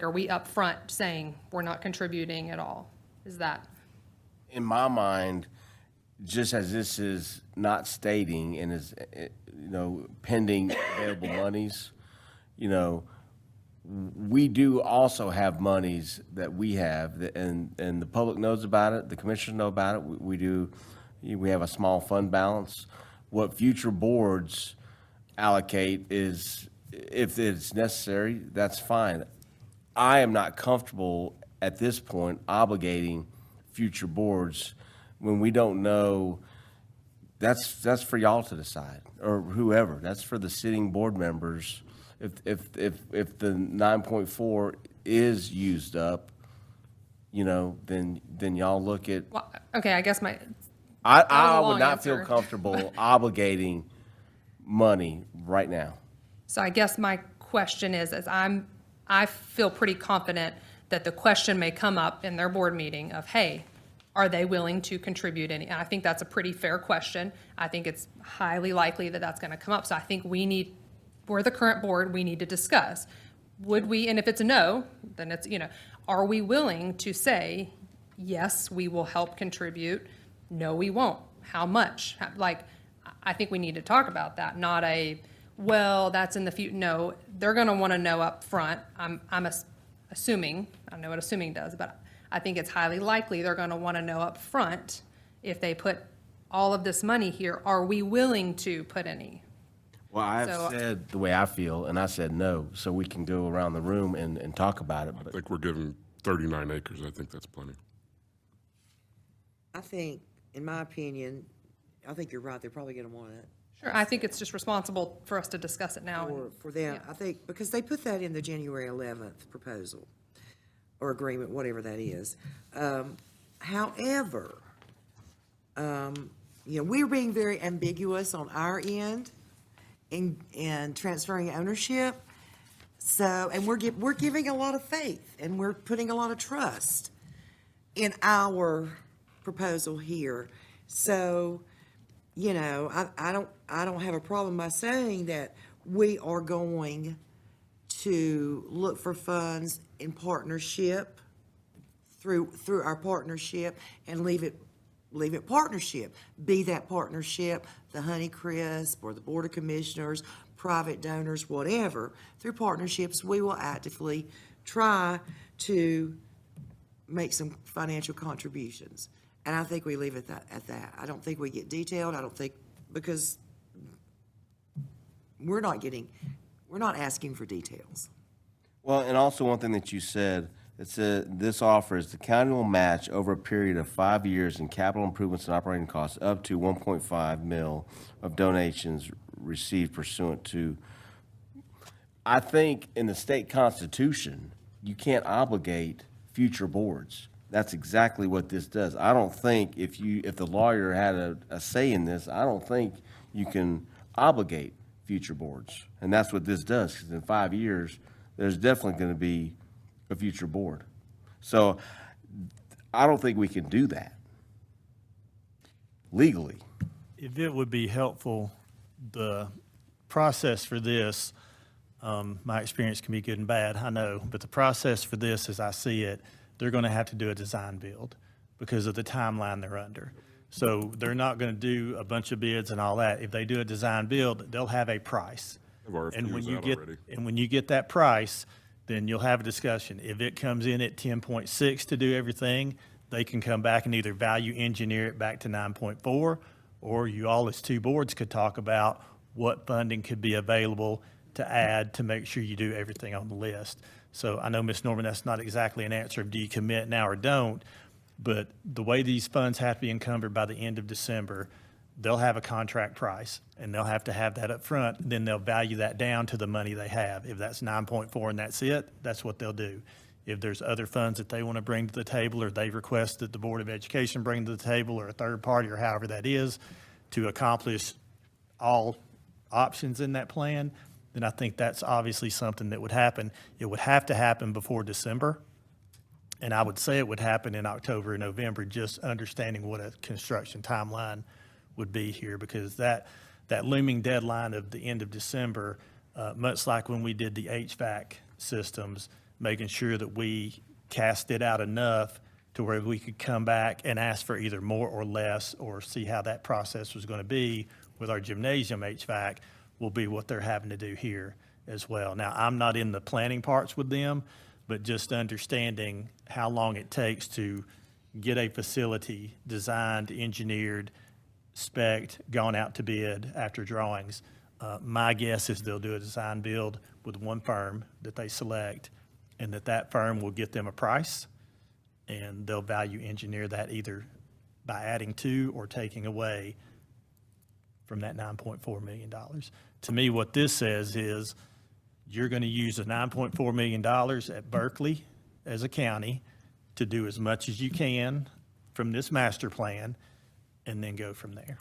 Are we upfront saying we're not contributing at all? Is that? In my mind, just as this is not stating and is, pending available monies, we do also have monies that we have, and the public knows about it, the commissioners know about it. We have a small fund balance. What future boards allocate is, if it's necessary, that's fine. I am not comfortable at this point obligating future boards when we don't know. That's for y'all to decide, or whoever. That's for the sitting board members. If the 9.4 is used up, then y'all look at. Well, okay, I guess was I a would long not feel answer. comfortable obligating money right now. So I guess my question is I feel pretty confident that the question may come up in their board meeting of, hey, are they willing to contribute any? And I think that's a pretty fair question. I think it's highly likely that that's going to come up. So I think we're the current board, we need to discuss. Would we, and if it's a no, then it's, are we willing to say, yes, we will help contribute? No, we won't. How much? I think we need to talk about that, not well, that's in the future. No, they're going to want to know up front. I'm assuming, I don't know what assuming does, but I think it's highly likely they're going to want to know up front if they put all of this money here, are we willing to put any? Well, I've So- said the way I feel, and I said no, so we can go around the room and talk about it. I But think we're given 39 acres. I think that's plenty. I think, in my opinion, I think you're right, they're probably gonna want it. Sure, I think it's just responsible for us to discuss it now. For them, I think, because they put that in the January 11th proposal, or agreement, whatever that is. However, we're being very ambiguous on our end in transferring ownership. So, and we're giving a lot of faith, and we're putting a lot of trust in our proposal here. So, I don't have a problem by saying that we are going to look for funds in partnership through our partnership and leave it partnership. Be that partnership the Honeycrisp or the Board of Commissioners, private donors, whatever. Through partnerships, we will actively try to make some financial contributions. And I think we leave it at that. I don't think we get detailed. I don't think, because we're not asking for details. Well, and also one thing that you said, it said, this offer is the county will match over a period of 5 years in capital improvements and operating costs up to 1.5 mil of donations received pursuant to. I think in the state constitution, you can't obligate future boards. That's exactly what this does. I don't think if the lawyer had a say in this, I don't think you can obligate future boards. And that's what this does, because in 5 years, there's definitely going to be a future board. So I don't think we can do that legally. If it would be helpful, the process for this, my experience can be good and bad, I know, but the process for this, as I see it, they're going to have to do a design build because of the timeline they're under. So they're not going to do a bunch of bids and all that. If they do a design build, they'll have a price. Have RFQs And when you out get, already. and when you get that price, then you'll have a discussion. If it comes in at 10.6 to do everything, they can come back and either value engineer it back to 9.4, or you all as two boards could talk about what funding could be available to add to make sure you do everything on the list. So I know, Ms. Norman, that's not exactly an answer of do you commit now or don't, but the way these funds have to be encumbered by the end of December, they'll have a contract price, and they'll have to have that up front. Then they'll value that down to the money they have. If that's 9.4 and that's it, that's what they'll do. If there's other funds that they want to bring to the table, or they request that the Board of Education bring to the table, or a third party, or however that is, to accomplish all options in that plan, then I think that's obviously something that would happen. It would have to happen before December. And I would say it would happen in October and November, just understanding what a construction timeline would be here, because that looming deadline of the end of December, much like when we did the HVAC systems, making sure that we cast it out enough to where we could come back and ask for either more or less, or see how that process was going to be with our gymnasium HVAC, will be what they're having to do here as well. Now, I'm not in the planning parts with them, but just understanding how long it takes to get a facility designed, engineered, spec'd, gone out to bid after drawings. My guess is they'll do a design build with one firm that they select, and that firm will get them a price, and they'll value engineer that either by adding to or taking away from that $9.4 million. To me, what this says is you're going to use the $9.4 million at Berkeley as a county to do as much as you can from this master plan, and then go from there.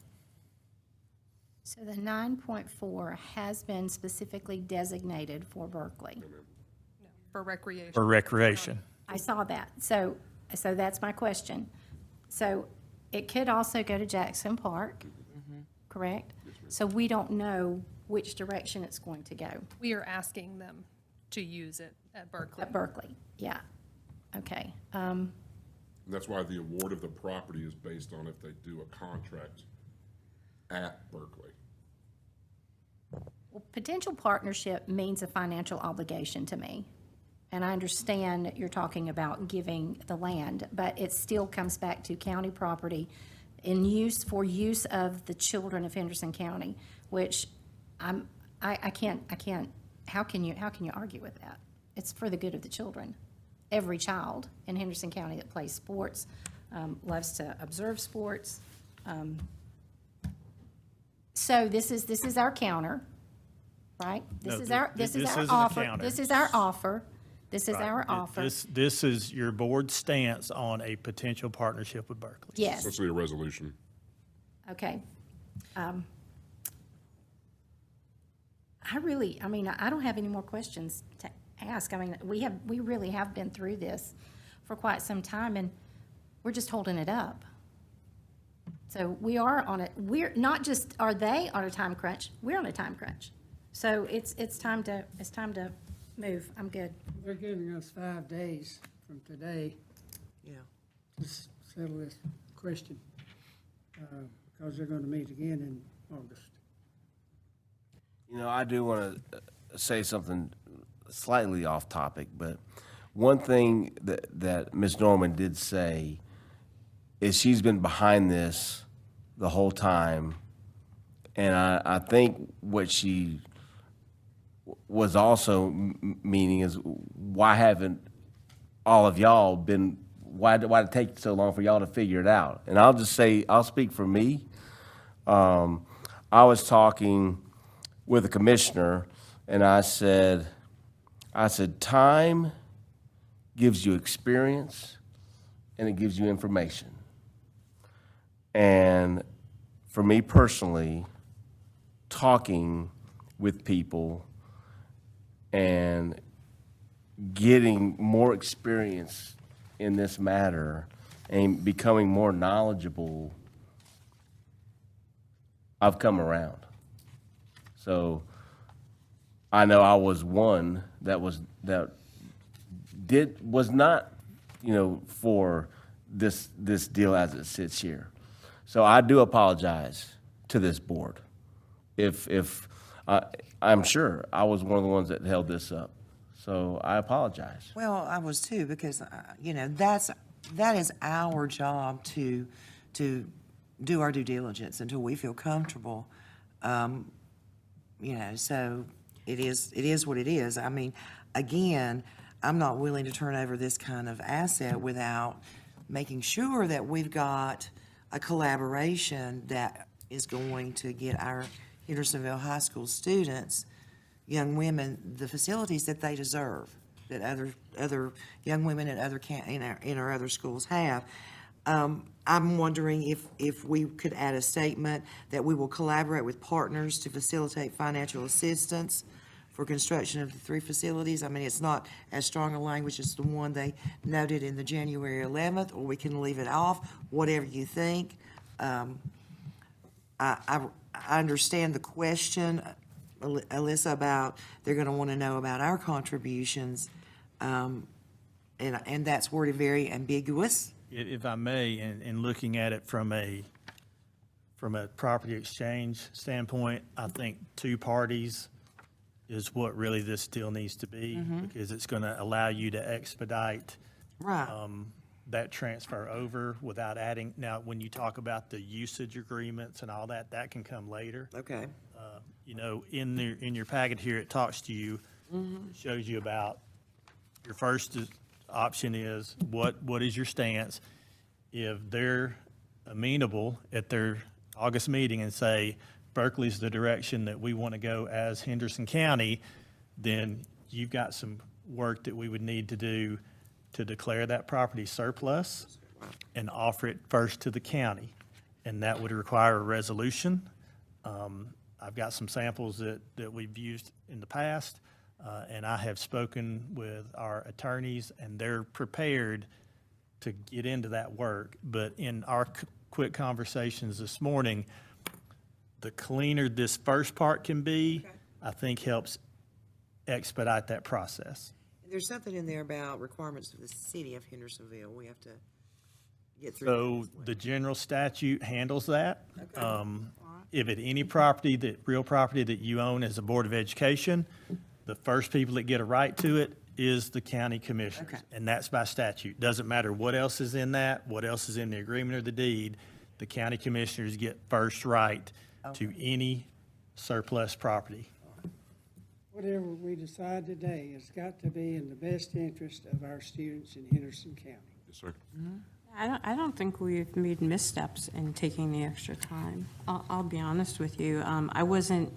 So the 9.4 has been specifically designated for Berkeley. For recreation. For recreation. I saw that. So that's my question. So it could also go to Jackson Park, correct? So we don't know which direction it's going to go We are asking them to use it at Berkeley. at Berkeley. Yeah. Okay. That's why the award of the property is based on if they do a contract at Berkeley. Well, potential partnership means a financial obligation to me. And I understand you're talking about giving the land, but it still comes back to county property in use, for use of the children of Henderson County, which I can't, how can you argue with that? It's for the good of the children. Every child in Henderson County that plays sports, loves to observe sports. So this is our counter, right? No, This is this our isn't a offer. counter. This is our offer. This is our Right. offer. This is your board's stance on a potential partnership with Berkeley. Yes, Essentially a resolution. okay. I don't have any more questions to ask. I mean, we really have been through this for quite some time, and we're just holding it up. So we are on it, we're not just, are they on a time crunch? We're on a time crunch. So it's time to move. I'm good. They're giving us 5 days from today Yeah. to settle this question, because they're gonna meet again in August. You know, I do want to say something slightly off topic, but one thing that Ms. Norman did say is she's been behind this the whole time. And I think what she was also meaning is, why haven't all of y'all been, why did it take so long for y'all to figure it out? And I'll just say, I'll speak for me. I was talking with a commissioner, and I said, time gives you experience, and it gives you information. And for me personally, talking with people and getting more experience in this matter and becoming more knowledgeable, I've come around. So I know I was one that was not, for this deal as it sits here. So I do apologize to this board. If I'm sure I was one of the ones that held this up. So I apologize. Well, I was too, because, that is our job to do our due diligence until we feel comfortable. So it is what it is. I mean, again, I'm not willing to turn over this kind of asset without making sure that we've got a collaboration that is going to get our Hendersonville High School students, young women, the facilities that they deserve, that other young women in our other schools have. I'm wondering if we could add a statement that we will collaborate with partners to facilitate financial assistance for construction of the 3 facilities. I mean, it's not as strong a language as the one they noted in the January 11th, or we can leave it off, whatever you think. I understand the question, Alyssa, about they're gonna wanna know about our contributions, and that's worded very ambiguous. If I may, in looking at it from a property exchange standpoint, I think 2 parties is what really this deal needs to be, because it's going to allow you to expedite Right. that transfer over without adding. Now, when you talk about the usage agreements and all that, that can come later. Okay. In your packet here, it talks to you, shows you about, your first option is, what is your stance? If they're amenable at their August meeting and say, Berkeley's the direction that we want to go as Henderson County, then you've got some work that we would need to do to declare that property surplus and offer it first to the county. and that would require a resolution. I've got some samples that we've used in the past, and I have spoken with our attorneys, and they're prepared to get into that work. But in our quick conversations this morning, the cleaner this first part can be, I think helps expedite that process. There's something in there about requirements of the city of Hendersonville. We have to get through. So the general statute handles that. If at any property real property that you own as a Board of Education, the first people that get a right to it is the county commissioners. Okay. And that's by statute. Doesn't matter what else is in that, what else is in the agreement or the deed, the county commissioners get first right to any surplus property. Whatever we decide today has got to be in the best interest of our students in Henderson County. Yes, sir. I don't think we've made missteps in taking the extra time. I'll be honest with you. I wasn't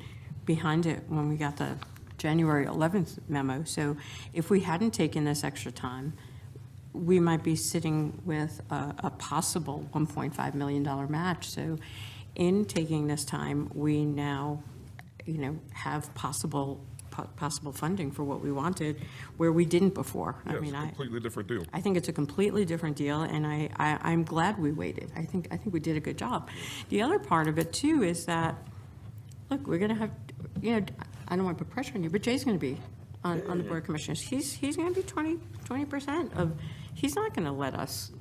behind it when we got the January 11th memo. So if we hadn't taken this extra time, we might be sitting with a possible $1.5 million match. So in taking this time, we now, have possible funding for what we wanted where we didn't before. Yeah, it's a completely different deal. I think it's a completely different deal, and I'm glad we waited. I think we did a good job. The other part of it, too, is that, look, we're going to have, I don't want to put pressure on you, but Jay's going to be on the Board of Commissioners. He's going to be 20% of, he's not going to let us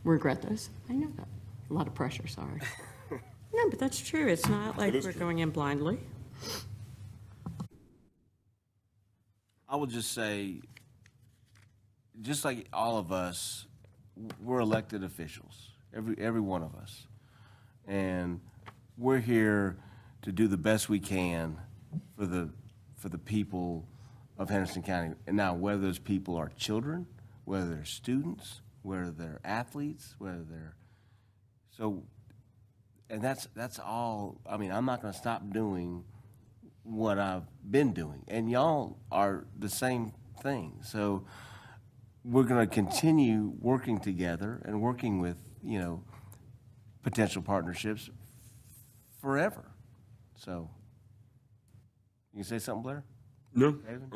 regret this. I know that. A lot of pressure, sorry. No, but that's true. It's not like we're going in blindly. I would just say, just like all of us, we're elected officials, every one of us. And we're here to do the best we can for the people of Henderson County. And now, whether those people are children, whether they're students, whether they're athletes, and that's all. I mean, I'm not going to stop doing what I've been doing, and y'all are the same thing. So we're going to continue working together and working with, potential partnerships forever. So, you say something, Blair? No, David?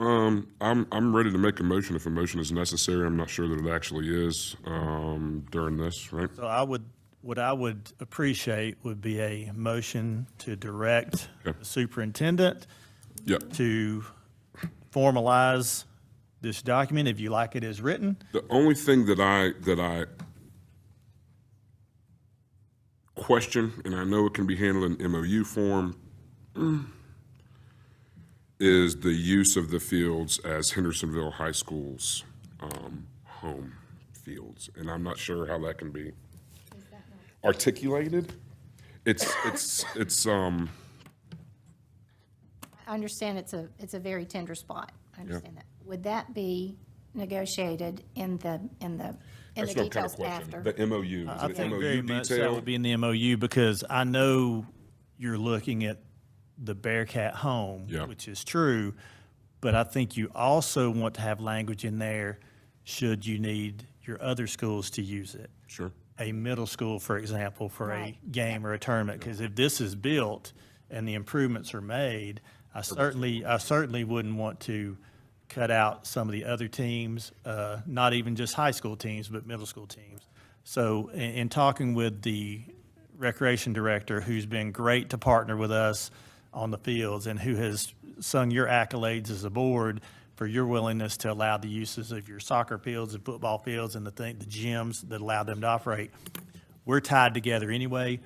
I'm ready to make a motion if a motion is necessary. I'm not sure that it actually is during this, right? So what I would appreciate would be a motion to direct Okay. the superintendent Yeah. to formalize this document, if you like it as written. The only thing that I question, and I know it can be handled in MOU form, is the use of the fields as Hendersonville High School's home fields, and I'm not sure how that can be articulated. It's I understand it's a very tender spot. I understand that. Would that be negotiated in the that's no kind details of question. after? The MOU, I is it think MOU very much that detail? would be in the MOU, because I know you're looking at the Bearcat home, Yeah. which is true, but I think you also want to have language in there should you need your other schools to use it. Sure. A middle school, for example, for a Right. game or a tournament, because if this is built and the improvements are made, I certainly wouldn't want to cut out some of the other teams, not even just high school teams, but middle school teams. So in talking with the recreation director, who's been great to partner with us on the fields and who has sung your accolades as a board for your willingness to allow the uses of your soccer fields and football fields and the gyms that allow them to operate. We're tied together anyway.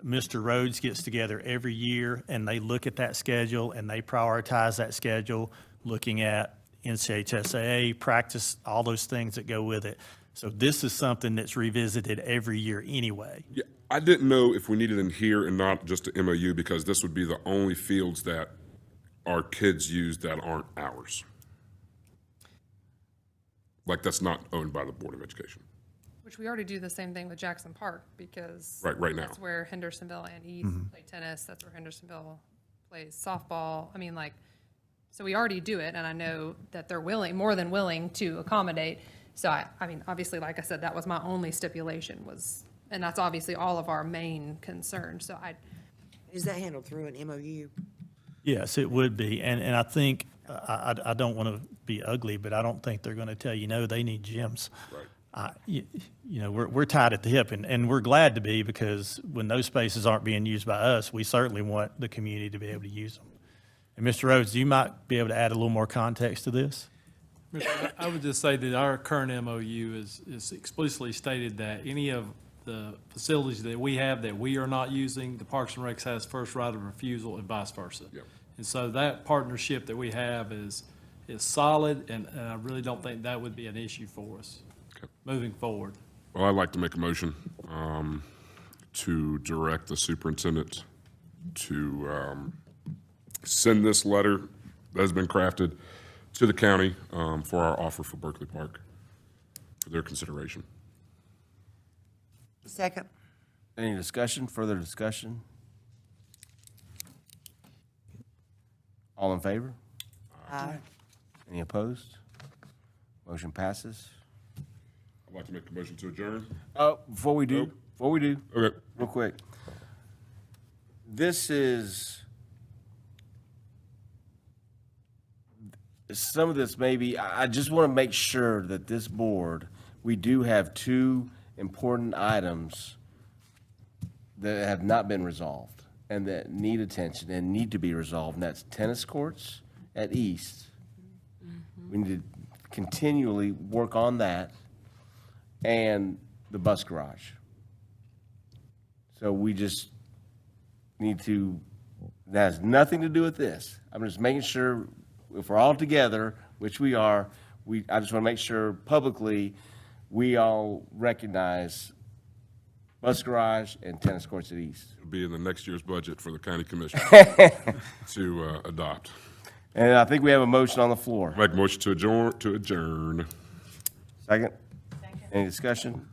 Mr. Rhodes gets together every year, and they look at that schedule, and they prioritize that schedule, looking at NCHSAA, practice, all those things that go with it. So this is something that's revisited every year anyway. Yeah, I didn't know if we needed in here and not just a MOU, because this would be the only fields that our kids use that aren't ours. Like, that's not owned by the Board of Education. Which we already do the same thing with Jackson Park, because Right now. that's where Hendersonville and East play tennis, that's where Hendersonville plays softball. I mean, so we already do it, and I know that they're more than willing to accommodate. So I mean, obviously, like I said, that was my only stipulation, was And that's obviously all of our main concern, so Is that handled through an MOU? Yes, it would be, and I think, I don't want to be ugly, but I don't think they're going to tell you, no, they need gyms. Right. You know, we're tied at the hip, and we're glad to be, because when those spaces aren't being used by us, we certainly want the community to be able to use them. And Mr. Rhodes, you might be able to add a little more context to this? I would just say that our current MOU is explicitly stated that any of the facilities that we have that we are not using, the Parks and Recs has first right of refusal and vice versa. Yep. And so that partnership that we have is solid, and I really don't think that would be an issue for us Okay. moving forward. Well, I'd like to make a motion to direct the superintendent to send this letter that has been crafted to the county for our offer for Berkeley Park for their consideration. Second. Any discussion, further discussion? All in favor? Aye. Any opposed? Motion passes. I'd like to make a motion to adjourn. Before we do, Okay. real quick. This is, some of this maybe, I just want to make sure that this board, we do have two important items that have not been resolved and that need attention and need to be resolved, and that's tennis courts at East. We need to continually work on that, and the bus garage. So we just need to, that has nothing to do with this. I'm just making sure, if we're all together, which we are, I just want to make sure publicly, we all recognize bus garage and tennis courts at East. It'll be in the next year's budget for the county commission to adopt. And I think we have a motion on the floor. Make a motion to adjourn. Second? Any discussion?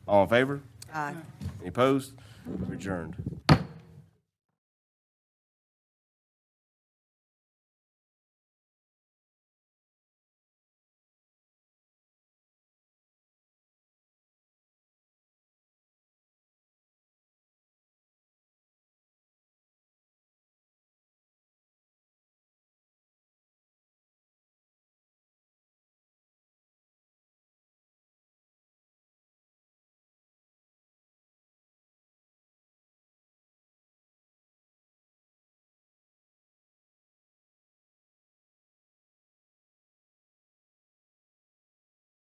All in favor? Aye. Any opposed? We're adjourned.